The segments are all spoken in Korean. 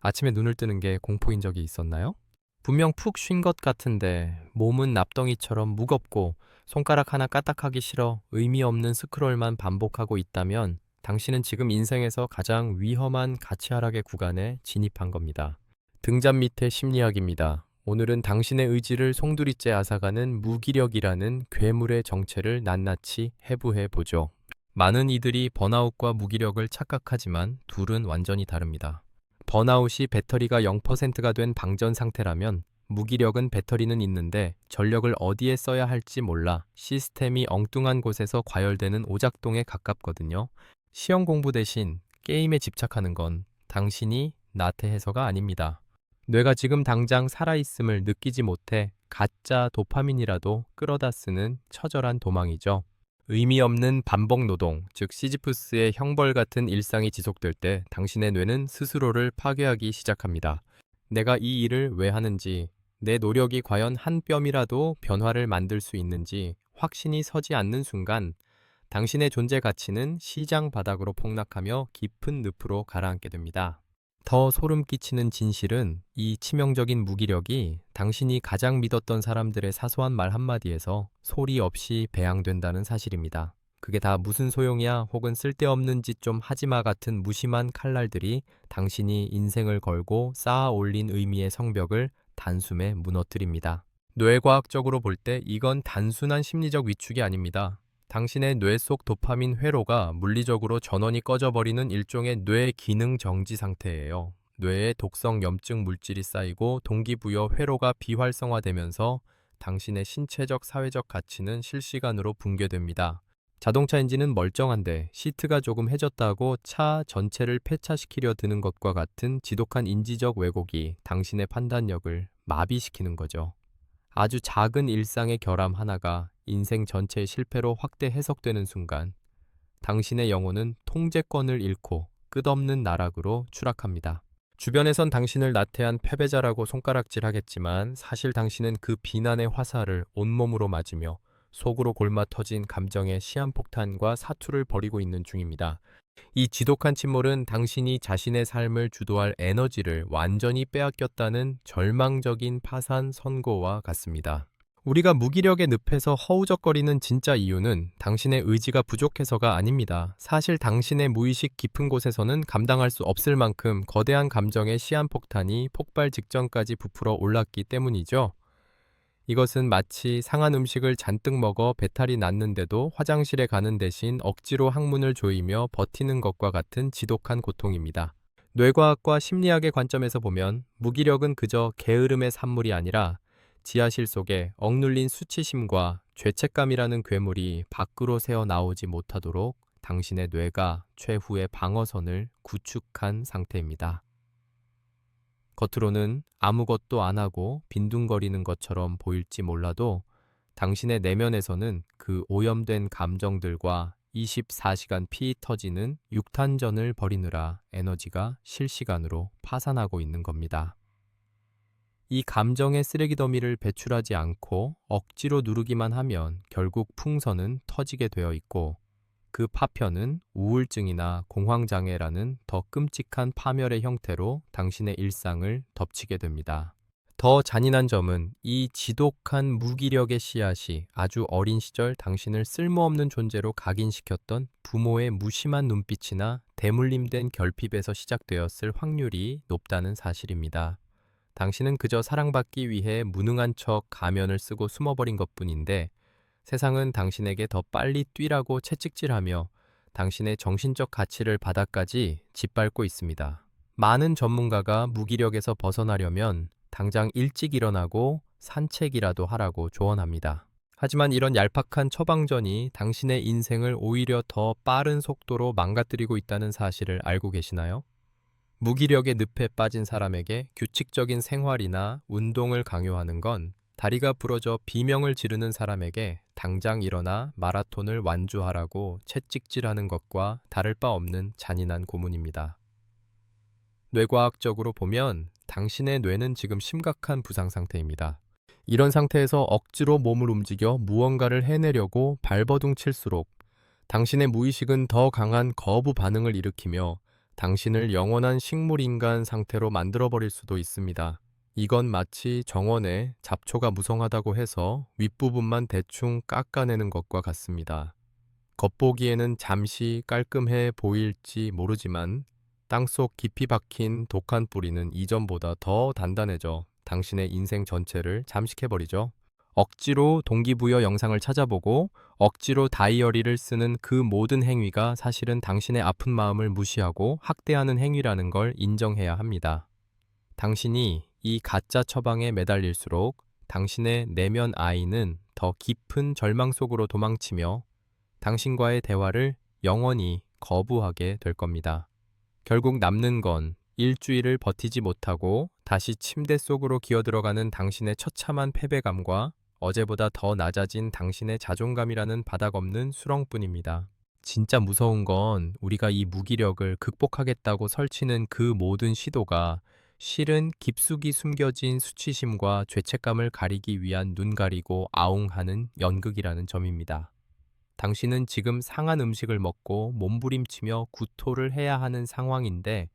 아침에 눈을 뜨는 게 공포인 적이 있었나요? 분명 푹 쉰 것 같은데 몸은 납덩이처럼 무겁고 손가락 하나 까딱하기 싫어 의미 없는 스크롤만 반복하고 있다면 당신은 지금 인생에서 가장 위험한 가치 하락의 구간에 진입한 겁니다. 등잔 밑의 심리학입니다. 오늘은 당신의 의지를 송두리째 앗아가는 무기력이라는 괴물의 정체를 낱낱이 해부해 보죠. 많은 이들이 번아웃과 무기력을 착각하지만 둘은 완전히 다릅니다. 번아웃이 배터리가 0%가 된 방전 상태라면 무기력은 배터리는 있는데 전력을 어디에 써야 할지 몰라 시스템이 엉뚱한 곳에서 과열되는 오작동에 가깝거든요. 시험 공부 대신 게임에 집착하는 건 당신이 나태해서가 아닙니다. 뇌가 지금 당장 살아있음을 느끼지 못해 가짜 도파민이라도 끌어다 쓰는 처절한 도망이죠. 의미 없는 반복 노동, 즉 시지프스의 형벌 같은 일상이 지속될 때 당신의 뇌는 스스로를 파괴하기 시작합니다. 내가 이 일을 왜 하는지, 내 노력이 과연 한 뼘이라도 변화를 만들 수 있는지 확신이 서지 않는 순간 당신의 존재 가치는 시장 바닥으로 폭락하며 깊은 늪으로 가라앉게 됩니다. 더 소름 끼치는 진실은 이 치명적인 무기력이 당신이 가장 믿었던 사람들의 사소한 말 한마디에서 소리 없이 배양된다는 사실입니다. 그게 다 무슨 소용이야 혹은 쓸데없는 짓 좀 하지마 같은 무심한 칼날들이 당신이 인생을 걸고 쌓아 올린 의미의 성벽을 단숨에 무너뜨립니다. 뇌과학적으로 볼 때 이건 단순한 심리적 위축이 아닙니다. 당신의 뇌 속 도파민 회로가 물리적으로 전원이 꺼져버리는 일종의 뇌 기능 정지 상태예요. 뇌에 독성 염증 물질이 쌓이고 동기부여 회로가 비활성화되면서 당신의 신체적 사회적 가치는 실시간으로 붕괴됩니다. 자동차 엔진은 멀쩡한데 시트가 조금 해졌다고 차 전체를 폐차시키려 드는 것과 같은 지독한 인지적 왜곡이 당신의 판단력을 마비시키는 거죠. 아주 작은 일상의 결함 하나가 인생 전체의 실패로 확대 해석되는 순간 당신의 영혼은 통제권을 잃고 끝없는 나락으로 추락합니다. 주변에선 당신을 나태한 패배자라고 손가락질하겠지만 사실 당신은 그 비난의 화살을 온몸으로 맞으며 속으로 골마 터진 감정의 시한폭탄과 사투를 벌이고 있는 중입니다. 이 지독한 침몰은 당신이 자신의 삶을 주도할 에너지를 완전히 빼앗겼다는 절망적인 파산 선고와 같습니다. 우리가 무기력의 늪에서 허우적거리는 진짜 이유는 당신의 의지가 부족해서가 아닙니다. 사실 당신의 무의식 깊은 곳에서는 감당할 수 없을 만큼 거대한 감정의 시한폭탄이 폭발 직전까지 부풀어 올랐기 때문이죠. 이것은 마치 상한 음식을 잔뜩 먹어 배탈이 났는데도 화장실에 가는 대신 억지로 항문을 조이며 버티는 것과 같은 지독한 고통입니다. 뇌과학과 심리학의 관점에서 보면 무기력은 그저 게으름의 산물이 아니라 지하실 속에 억눌린 수치심과 죄책감이라는 괴물이 밖으로 새어 나오지 못하도록 당신의 뇌가 최후의 방어선을 구축한 상태입니다. 겉으로는 아무것도 안 하고 빈둥거리는 것처럼 보일지 몰라도 당신의 내면에서는 그 오염된 감정들과 24시간 피 터지는 육탄전을 벌이느라 에너지가 실시간으로 파산하고 있는 겁니다. 이 감정의 쓰레기 더미를 배출하지 않고 억지로 누르기만 하면 결국 풍선은 터지게 되어 있고 그 파편은 우울증이나 공황장애라는 더 끔찍한 파멸의 형태로 당신의 일상을 덮치게 됩니다. 더 잔인한 점은 이 지독한 무기력의 씨앗이 아주 어린 시절 당신을 쓸모없는 존재로 각인시켰던 부모의 무심한 눈빛이나 대물림된 결핍에서 시작되었을 확률이 높다는 사실입니다. 당신은 그저 사랑받기 위해 무능한 척 가면을 쓰고 숨어버린 것뿐인데 세상은 당신에게 더 빨리 뛰라고 채찍질하며 당신의 정신적 가치를 바닥까지 짓밟고 있습니다. 많은 전문가가 무기력에서 벗어나려면 당장 일찍 일어나고 산책이라도 하라고 조언합니다. 하지만 이런 얄팍한 처방전이 당신의 인생을 오히려 더 빠른 속도로 망가뜨리고 있다는 사실을 알고 계시나요? 무기력의 늪에 빠진 사람에게 규칙적인 생활이나 운동을 강요하는 건 다리가 부러져 비명을 지르는 사람에게 당장 일어나 마라톤을 완주하라고 채찍질하는 것과 다를 바 없는 잔인한 고문입니다. 뇌과학적으로 보면 당신의 뇌는 지금 심각한 부상 상태입니다. 이런 상태에서 억지로 몸을 움직여 무언가를 해내려고 발버둥 칠수록 당신의 무의식은 더 강한 거부 반응을 일으키며 당신을 영원한 식물인간 상태로 만들어버릴 수도 있습니다. 이건 마치 정원에 잡초가 무성하다고 해서 윗부분만 대충 깎아내는 것과 같습니다. 겉보기에는 잠시 깔끔해 보일지 모르지만 땅속 깊이 박힌 독한 뿌리는 이전보다 더 단단해져 당신의 인생 전체를 잠식해버리죠. 억지로 동기부여 영상을 찾아보고 억지로 다이어리를 쓰는 그 모든 행위가 사실은 당신의 아픈 마음을 무시하고 학대하는 행위라는 걸 인정해야 합니다. 당신이 이 가짜 처방에 매달릴수록 당신의 내면 아이는 더 깊은 절망 속으로 도망치며 당신과의 대화를 영원히 거부하게 될 겁니다. 결국 남는 건 일주일을 버티지 못하고 다시 침대 속으로 기어들어가는 당신의 처참한 패배감과 어제보다 더 낮아진 당신의 자존감이라는 바닥없는 수렁뿐입니다. 진짜 무서운 건 우리가 이 무기력을 극복하겠다고 설치는 그 모든 시도가 실은 깊숙이 숨겨진 수치심과 죄책감을 가리기 위한 눈 가리고 아웅하는 연극이라는 점입니다. 당신은 지금 상한 음식을 먹고 몸부림치며 구토를 해야 하는 상황인데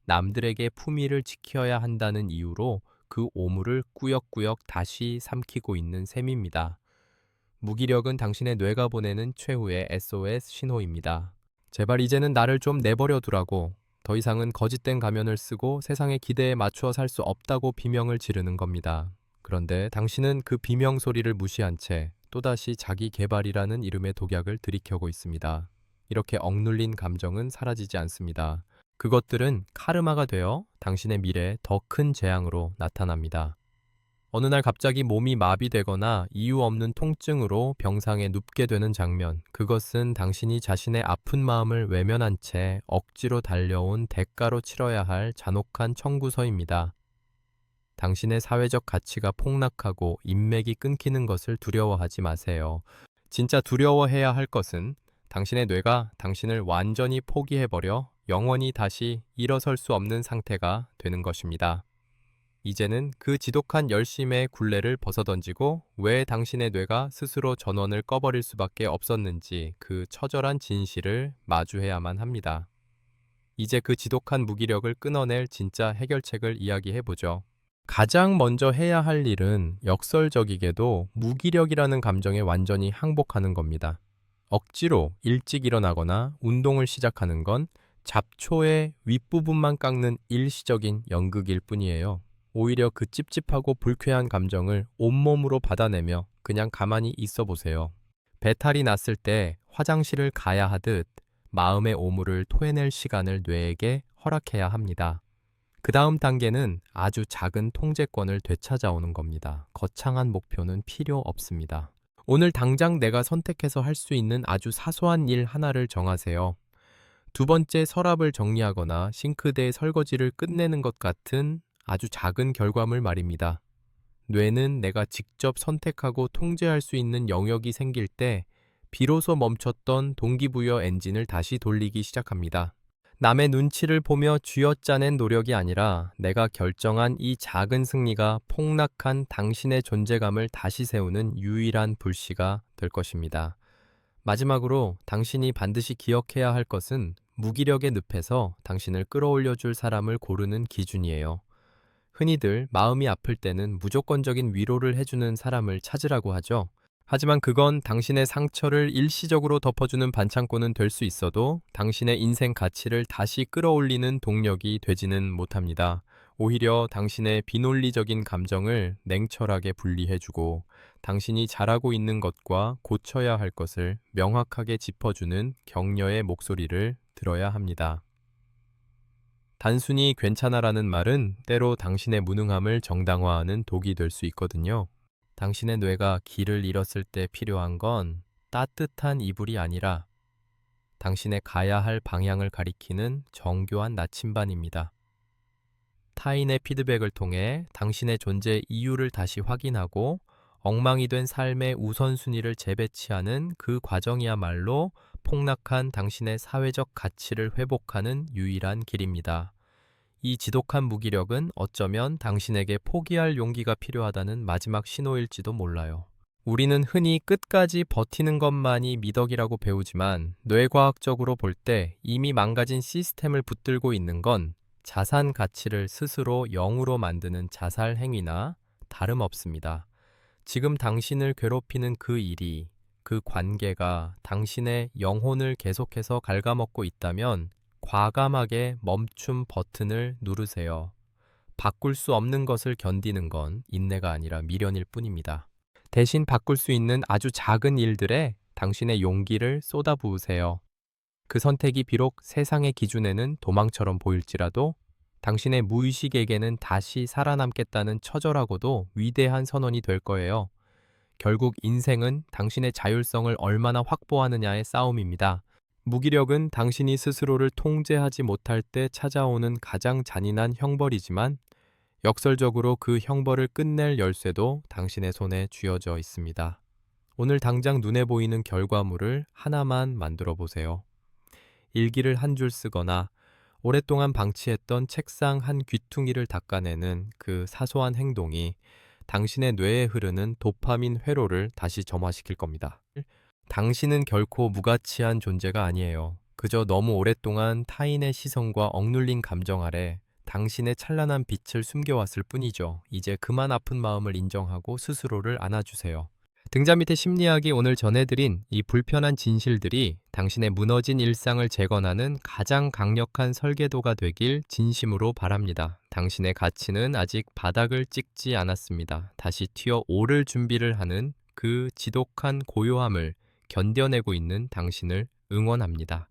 남들에게 품위를 지켜야 한다는 이유로 그 오물을 꾸역꾸역 다시 삼키고 있는 셈입니다. 무기력은 당신의 뇌가 보내는 최후의 SOS 신호입니다. 제발 이제는 나를 좀 내버려 두라고. 더 이상은 거짓된 가면을 쓰고 세상의 기대에 맞추어 살 수 없다고 비명을 지르는 겁니다. 그런데 당신은 그 비명 소리를 무시한 채 또다시 자기 개발이라는 이름의 독약을 들이켜고 있습니다. 이렇게 억눌린 감정은 사라지지 않습니다. 그것들은 카르마가 되어 당신의 미래에 더 큰 재앙으로 나타납니다. 어느 날 갑자기 몸이 마비되거나 이유 없는 통증으로 병상에 눕게 되는 장면, 그것은 당신이 자신의 아픈 마음을 외면한 채 억지로 달려온 대가로 치러야 할 잔혹한 청구서입니다. 당신의 사회적 가치가 폭락하고 인맥이 끊기는 것을 두려워하지 마세요. 진짜 두려워해야 할 것은 당신의 뇌가 당신을 완전히 포기해버려 영원히 다시 일어설 수 없는 상태가 되는 것입니다. 이제는 그 지독한 열심의 굴레를 벗어던지고 왜 당신의 뇌가 스스로 전원을 꺼버릴 수밖에 없었는지 그 처절한 진실을 마주해야만 합니다. 이제 그 지독한 무기력을 끊어낼 진짜 해결책을 이야기해보죠. 가장 먼저 해야 할 일은 역설적이게도 무기력이라는 감정에 완전히 항복하는 겁니다. 억지로 일찍 일어나거나 운동을 시작하는 건 잡초의 윗부분만 깎는 일시적인 연극일 뿐이에요. 오히려 그 찝찝하고 불쾌한 감정을 온몸으로 받아내며 그냥 가만히 있어 보세요. 배탈이 났을 때 화장실을 가야 하듯 마음의 오물을 토해낼 시간을 뇌에게 허락해야 합니다. 그 다음 단계는 아주 작은 통제권을 되찾아오는 겁니다. 거창한 목표는 필요 없습니다. 오늘 당장 내가 선택해서 할 수 있는 아주 사소한 일 하나를 정하세요. 두 번째 서랍을 정리하거나 싱크대의 설거지를 끝내는 것 같은 아주 작은 결과물 말입니다. 뇌는 내가 직접 선택하고 통제할 수 있는 영역이 생길 때 비로소 멈췄던 동기부여 엔진을 다시 돌리기 시작합니다. 남의 눈치를 보며 쥐어짜낸 노력이 아니라 내가 결정한 이 작은 승리가 폭락한 당신의 존재감을 다시 세우는 유일한 불씨가 될 것입니다. 마지막으로 당신이 반드시 기억해야 할 것은 무기력의 늪에서 당신을 끌어올려줄 사람을 고르는 기준이에요. 흔히들 마음이 아플 때는 무조건적인 위로를 해주는 사람을 찾으라고 하죠. 하지만 그건 당신의 상처를 일시적으로 덮어주는 반창고는 될 수 있어도 당신의 인생 가치를 다시 끌어올리는 동력이 되지는 못합니다. 오히려 당신의 비논리적인 감정을 냉철하게 분리해주고 당신이 잘하고 있는 것과 고쳐야 할 것을 명확하게 짚어주는 격려의 목소리를 들어야 합니다. 단순히 괜찮아라는 말은 때로 당신의 무능함을 정당화하는 독이 될 수 있거든요. 당신의 뇌가 길을 잃었을 때 필요한 건 따뜻한 이불이 아니라 당신의 가야 할 방향을 가리키는 정교한 나침반입니다. 타인의 피드백을 통해 당신의 존재 이유를 다시 확인하고 엉망이 된 삶의 우선순위를 재배치하는 그 과정이야말로 폭락한 당신의 사회적 가치를 회복하는 유일한 길입니다. 이 지독한 무기력은 어쩌면 당신에게 포기할 용기가 필요하다는 마지막 신호일지도 몰라요. 우리는 흔히 끝까지 버티는 것만이 미덕이라고 배우지만 뇌과학적으로 볼 때 이미 망가진 시스템을 붙들고 있는 건 자산 가치를 스스로 0으로 만드는 자살 행위나 다름없습니다. 지금 당신을 괴롭히는 그 일이, 그 관계가 당신의 영혼을 계속해서 갉아먹고 있다면 과감하게 멈춤 버튼을 누르세요. 바꿀 수 없는 것을 견디는 건 인내가 아니라 미련일 뿐입니다. 대신 바꿀 수 있는 아주 작은 일들에 당신의 용기를 쏟아부으세요. 그 선택이 비록 세상의 기준에는 도망처럼 보일지라도 당신의 무의식에게는 다시 살아남겠다는 처절하고도 위대한 선언이 될 거예요. 결국 인생은 당신의 자율성을 얼마나 확보하느냐의 싸움입니다. 무기력은 당신이 스스로를 통제하지 못할 때 찾아오는 가장 잔인한 형벌이지만 역설적으로 그 형벌을 끝낼 열쇠도 당신의 손에 쥐어져 있습니다. 오늘 당장 눈에 보이는 결과물을 하나만 만들어 보세요. 일기를 한 줄 쓰거나 오랫동안 방치했던 책상 한 귀퉁이를 닦아내는 그 사소한 행동이 당신의 뇌에 흐르는 도파민 회로를 다시 점화시킬 겁니다. 당신은 결코 무가치한 존재가 아니에요. 그저 너무 오랫동안 타인의 시선과 억눌린 감정 아래 당신의 찬란한 빛을 숨겨왔을 뿐이죠. 이제 그만 아픈 마음을 인정하고 스스로를 안아주세요. 등잔 밑에 심리학이 오늘 전해드린 이 불편한 진실들이 당신의 무너진 일상을 재건하는 가장 강력한 설계도가 되길 진심으로 바랍니다. 당신의 가치는 아직 바닥을 찍지 않았습니다. 다시 튀어 오를 준비를 하는 그 지독한 고요함을 견뎌내고 있는 당신을 응원합니다.